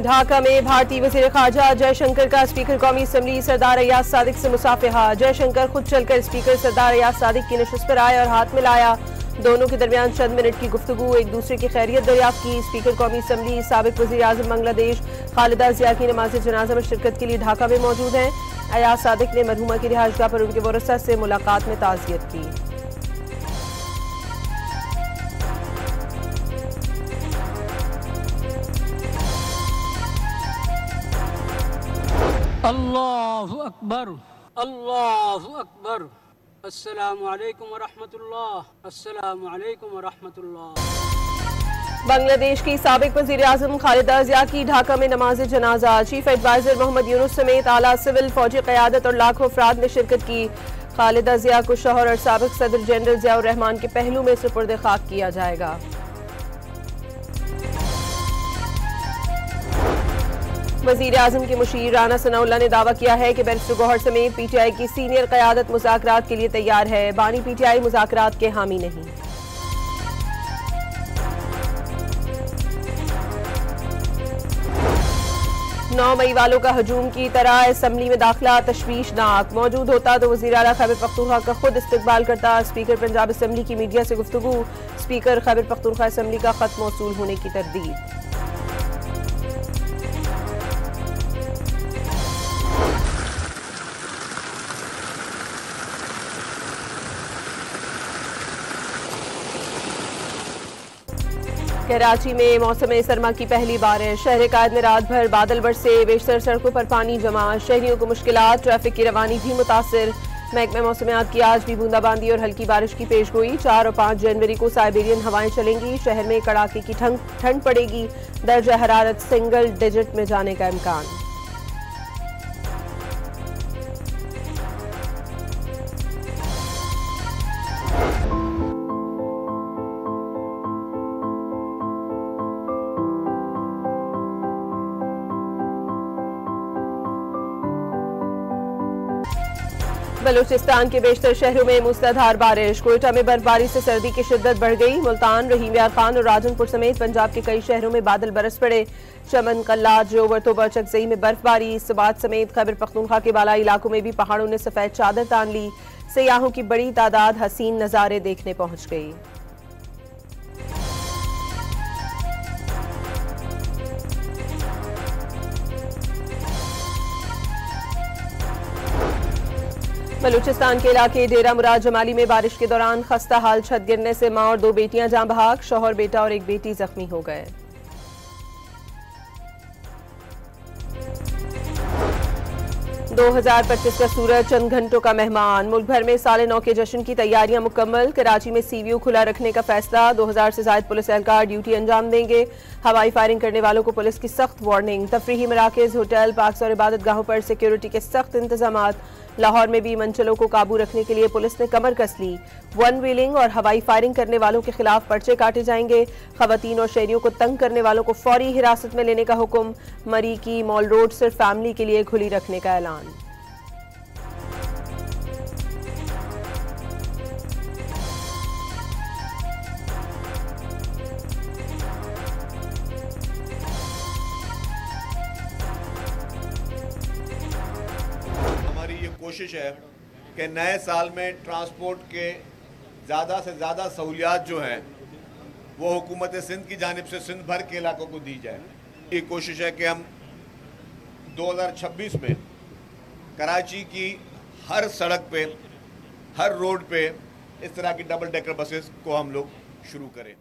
ढाका में भारतीय वज़ीर ख़ारजा जयशंकर का स्पीकर कौमी असम्बली सरदार अयाज सादिक से मुसाफिहा। जयशंकर खुद चलकर स्पीकर सरदार अयाज सादिक की नशिस्त पर आए और हाथ मिलाया। दोनों के दरमियान चंद मिनट की गुफ्तगू, एक दूसरे की खैरियत दरियाफ्त की। स्पीकर कौमी असम्बली साबिक वज़ीर आज़म बांग्लादेश खालिदा ज़िया की नमाज जनाजा में शिरकत के लिए ढाका में मौजूद हैं। अयाज सादिक ने मरहूमा की रिहाइशगाह पर उनके वरसा से मुलाकात में ताज़ियत की। अल्लाहु अकबर, अल्लाहु अकबर। अस्सलामु अलैकुम व रहमतुल्लाह, अस्सलामु अलैकुम व रहमतुल्लाह। बांग्लादेश की साबिक वज़ीर आज़म खालिदा ज़िया की ढाका में नमाज जनाजा। चीफ एडवाइजर मोहम्मद यूनुस समेत आला सिविल फौजी क़यादत और लाखों अफराद ने शिरकत की। खालिदा ज़िया को शौहर और साबिक सदर जनरल ज़ियाउर रहमान के पहलू में सुपुर्द खाक किया जाएगा। वज़ीर आज़म के मुशीर राना सनाउल्लाह ने दावा किया है कि बैरिस्टर गौहर समेत पीटीआई की सीनियर क़यादत मुज़ाकरात के लिए तैयार है। बानी पीटीआई मुज़ाकरात के हामी नहीं। नौ मई वालों का हजूम की तरह असम्बली में दाखिला तशवीशनाक। मौजूद होता तो वज़ीर आला खैबर पख्तूनख्वा का खुद इस्तकबाल करता। स्पीकर पंजाब असम्बली की मीडिया से गुफ्तगू। स्पीकर खैबर पख्तूनख्वा असम्बली का खत मौसूल होने की तरदीद। कराची में मौसम सरमा की पहली बारिश। शहर कायद में रात भर बादल बरसे, बेशतर सड़कों पर पानी जमा। शहरियों को मुश्किलात, ट्रैफिक की रवानी भी मुतासिर। महकमा मौसमियात की आज भी बूंदाबांदी और हल्की बारिश की पेशगोई। 4 और 5 जनवरी को साइबेरियन हवाएं चलेंगी। शहर में कड़ाके की ठंड पड़ेगी। दर्जा हरारत सिंगल डिजिट में जाने का इम्कान। बलूचिस्तान के बेशतर शहरों में मूसलाधार बारिश। कोयटा में बर्फबारी से सर्दी की शिद्दत बढ़ गई। मुल्तान, रहीम यार खान और राजनपुर समेत पंजाब के कई शहरों में बादल बरस पड़े। चमन, कल्लात, जोवर, तोबर, चकजई में बर्फबारी। सबात समेत खैबर पख्तूनख्वा के बालाई इलाकों में भी पहाड़ों ने सफेद चादर तान ली। सयाहों की बड़ी तादाद हसीन नज़ारे देखने पहुंच गई। बलूचिस्तान के इलाके डेरा मुराद जमाली में बारिश के दौरान खस्ता हाल छत गिरने से मां और 2 बेटियां जाँ बहाक। शौहर, बेटा और एक बेटी जख्मी हो गए। 2025 का सूरज चंद घंटों का मेहमान। मुल्क भर में साले 9 के जश्न की तैयारियां मुकम्मल। कराची में सीवीओ खुला रखने का फैसला। 2000 से ज्यादा पुलिस एहलकार ड्यूटी अंजाम देंगे। हवाई फायरिंग करने वालों को पुलिस की सख्त वार्निंग। तफरीही मराकज़, होटल, पार्क्स और इबादत गाहों पर सिक्योरिटी के सख्त इंतजामात। लाहौर में भी मनचलों को काबू रखने के लिए पुलिस ने कमर कस ली। वन व्हीलिंग और हवाई फायरिंग करने वालों के खिलाफ पर्चे काटे जाएंगे। खवातीन और शहरियों को तंग करने वालों को फौरी हिरासत में लेने का हुक्म। मरी की मॉल रोड सिर्फ फैमिली के लिए खुली रखने का ऐलान। कोशिश है कि नए साल में ट्रांसपोर्ट के ज़्यादा से ज़्यादा सहूलियात जो हैं वो हुकूमत सिंध की जानिब से सिंध भर के इलाकों को दी जाए। ये कोशिश है कि हम 2026 में कराची की हर सड़क पे, हर रोड पे इस तरह की डबल डेकर बसेस को हम लोग शुरू करें।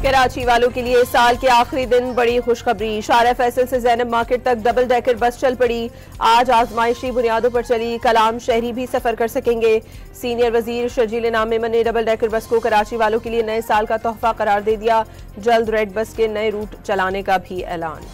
कराची वालों के लिए साल के आखिरी दिन बड़ी खुशखबरी। शारा फैसल से ज़ैनब मार्केट तक डबल डेकर बस चल पड़ी। आज आजमाइशी बुनियादों पर चली। कलाम शहरी भी सफर कर सकेंगे। सीनियर वजीर शर्जील इनाम मेमन ने डबल डेकर बस को कराची वालों के लिए नए साल का तोहफा करार दे दिया। जल्द रेड बस के नए रूट चलाने का भी ऐलान।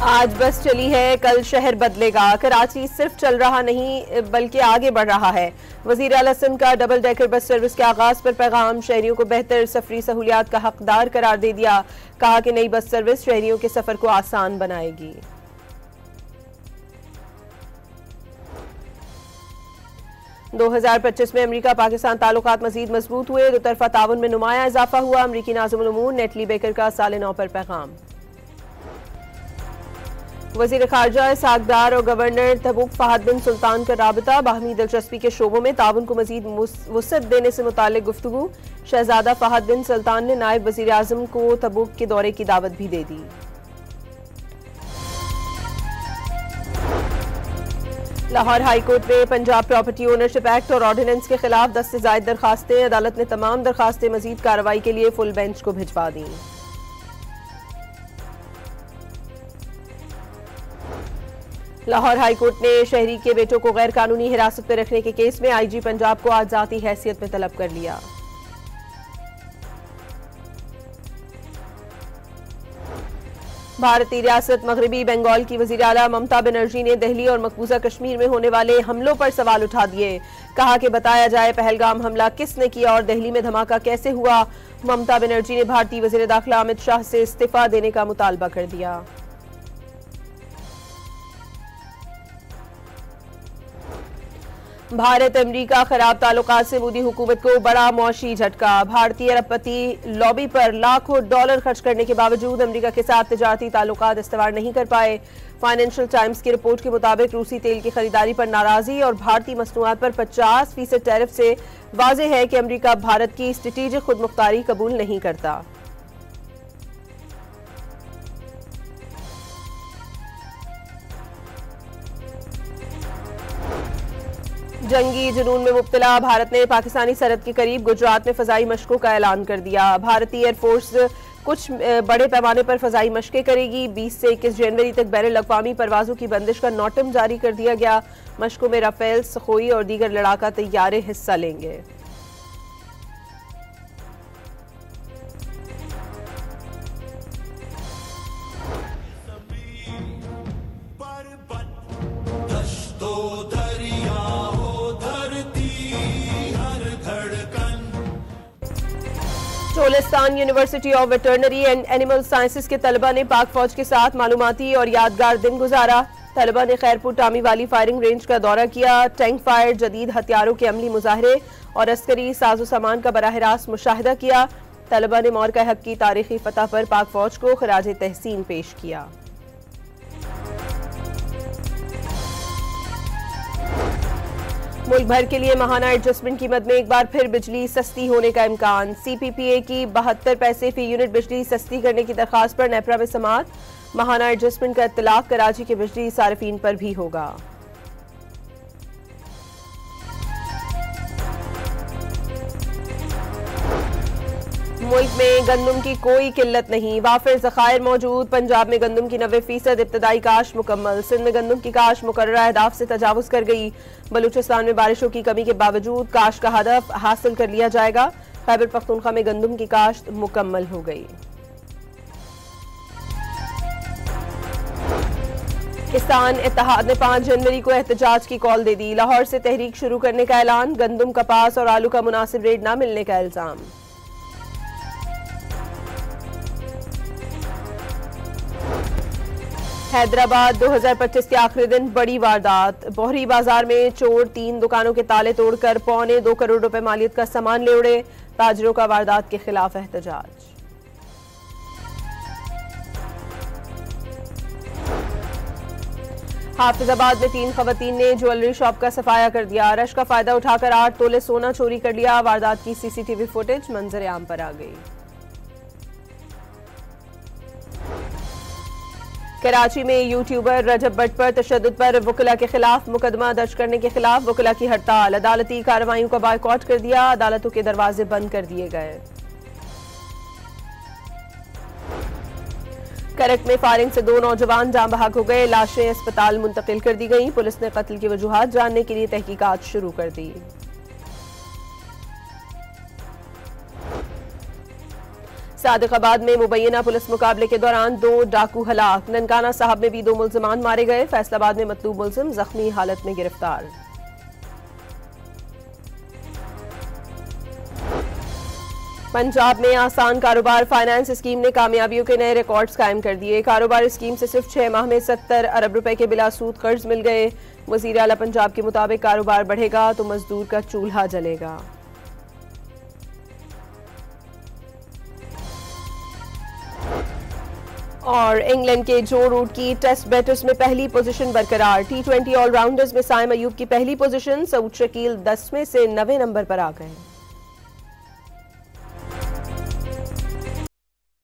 आज बस चली है, कल शहर बदलेगा। कराची सिर्फ चल रहा नहीं बल्कि आगे बढ़ रहा है। वजीर आला सिंध का डबल डेकर बस सर्विस के आगाज पर पैगाम। शहरियों को बेहतर सफरी सहूलियात का हकदार करार दे दिया। कहा कि नई बस सर्विस शहरियों के सफर को आसान बनाएगी। 2025 में अमेरिका पाकिस्तान ताल्लुकात मजीद मजबूत हुए, दो तरफा ताउन में नुमाया इजाफा हुआ। अमेरिकी नाज़िमुल उमूर नेटली बेकर का साले 9 पर पैगाम। वज़ीर ख़ारजा इसहाक डार और गवर्नर तबूक फहद बिन सुल्तान का राबता, बाहमी दिलचस्पी के शोबों में ताउन को मजीद वुसअत देने से मुताल्लिक गुफ्तगू। शहजादा फहद बिन सुल्तान ने नायब वज़ीर आज़म को तबूक के दौरे की दावत भी दे दी। लाहौर हाई कोर्ट में पंजाब प्रॉपर्टी ओनरशिप एक्ट और ऑर्डिनेंस के खिलाफ 10 से ज़ायद दरखास्तें। अदालत ने तमाम दरखास्तें मजीद कार्रवाई के लिए फुल बेंच को भिजवा दी। लाहौर हाई कोर्ट ने शहरी के बेटों को गैर कानूनी हिरासत में रखने के केस में आईजी पंजाब को आज ज़ाती हैसियत में तलब कर लिया। भारतीय रियासत मगरबी बंगाल की वज़ीर आला ममता बनर्जी ने दिल्ली और मकबूजा कश्मीर में होने वाले हमलों पर सवाल उठा दिए। कहा कि बताया जाए पहलगाम हमला किसने किया और दिल्ली में धमाका कैसे हुआ। ममता बनर्जी ने भारतीय वज़ीर दाखिला अमित शाह से इस्तीफा देने का मुतालबा कर दिया। भारत अमेरिका खराब ताल्लुकात से मोदी हुकूमत को बड़ा मौशी झटका। भारतीय अरबपति लॉबी पर लाखों डॉलर खर्च करने के बावजूद अमेरिका के साथ तिजारती ताल्लुकात इस्तेवार नहीं कर पाए। फाइनेंशियल टाइम्स की रिपोर्ट के मुताबिक रूसी तेल की खरीदारी पर नाराजगी और भारतीय मसनूआत पर 50% टैरिफ से वाज़ेह है कि अमेरिका भारत की स्ट्रेटेजिक खुदमुख्तारी कबूल नहीं करता। जंगी जुनून में मुब्तला भारत ने पाकिस्तानी सरहद के करीब गुजरात में फजाई मशकों का ऐलान कर दिया। भारतीय एयरफोर्स कुछ बड़े पैमाने पर फजाई मशकें करेगी। 20 से 21 जनवरी तक बैनुल अक़वामी परवाजों की बंदिश का नोटिस जारी कर दिया गया। मशकों में राफेल, सखोई और दीगर लड़ाका तैयारे हिस्सा लेंगे। Cholistan university of veterinary and animal sciences के तलबा ने पाक फौज के साथ मालूमाती और यादगार दिन गुजारा। तलबा ने खैरपुर टामी वाली फायरिंग रेंज का दौरा किया। टैंक फायर, जदीद हथियारों के अमली मुजाहरे और अस्करी साजो सामान का बराह रास्त मुशाहिदा किया। तलबा ने मौरका हक की तारीखी फतह पर पाक फौज को खराज तहसीन पेश किया। मुल्क भर के लिए माहाना एडजस्टमेंट कीमत में एक बार फिर बिजली सस्ती होने का इम्कान। CPPA की 72 पैसे फी यूनिट बिजली सस्ती करने की दरखास्त पर नेपरा में समाअत। माहाना एडजस्टमेंट का इत्तलाक कराची के बिजली सारिफीन पर भी होगा। मुल्क में गंदम की कोई किल्लत नहीं, वाफिर ज़खायर मौजूद। पंजाब में गंदम की 90% इब्तदाई काश मुकम्मल। सिंध में गंदम की काश मुकर्ररा अहदाफ से तजावुज़ कर गई। बलूचिस्तान में बारिशों की कमी के बावजूद काश का हदफ हासिल कर लिया जाएगा। खैबर पख्तूनख्वा में गंदम की काश्त मुकम्मल हो गई। किसान इत्तेहाद ने 5 जनवरी को एहतजाज की कॉल दे दी। लाहौर से तहरीक शुरू करने का ऐलान। गंदम, कपास और आलू का मुनासिब रेट न मिलने का इल्जाम। हैदराबाद 2025 के आखिरी दिन बड़ी वारदात। बोहरी बाजार में चोर 3 दुकानों के ताले तोड़कर 2.25 करोड़ रुपए मालियत का सामान ले उड़े। ताजरों का वारदात के खिलाफ एहतजाज। हाफिजाबाद में 3 खवातीन ने ज्वेलरी शॉप का सफाया कर दिया। रश का फायदा उठाकर 8 तोले सोना चोरी कर लिया। वारदात की CCTV फुटेज मंजर आम पर आ गई। कराची में यूट्यूबर रजब भट्ट पर तशद्दुद पर वकला के खिलाफ मुकदमा दर्ज करने के खिलाफ वकला की हड़ताल। अदालती कार्रवाइयों का बायकॉट कर दिया। अदालतों के दरवाजे बंद कर दिए गए। करक में फायरिंग से 2 नौजवान जान बहक हो गए। लाशें अस्पताल मुंतकिल कर दी गईं। पुलिस ने कत्ल की वजूहात जानने के लिए तहकीकात शुरू कर दी। सादिकाबाद में मुबैना पुलिस मुकाबले के दौरान 2 डाकू हलाक। ननकाना साहब में भी 2 मुल्जिमान मारे गए। फैसलाबाद में मतलूब मुल्जिम जख्मी हालत में गिरफ्तार। पंजाब में आसान कारोबार फाइनेंस स्कीम ने कामयाबियों के नए रिकॉर्ड्स कायम कर दिए। कारोबार स्कीम से सिर्फ 6 माह में 70 अरब रुपए के बिला सूद कर्ज मिल गए। वजीर आला पंजाब के मुताबिक कारोबार बढ़ेगा तो मजदूर का चूल्हा जलेगा। और इंग्लैंड के जो रूट की टेस्ट बैटर्स में पहली पोजीशन बरकरार। T20 ऑलराउंडर्स में साइम अयूब की पहली पोजीशन। सऊद शकील 10वें से 9वें नंबर पर आ गए।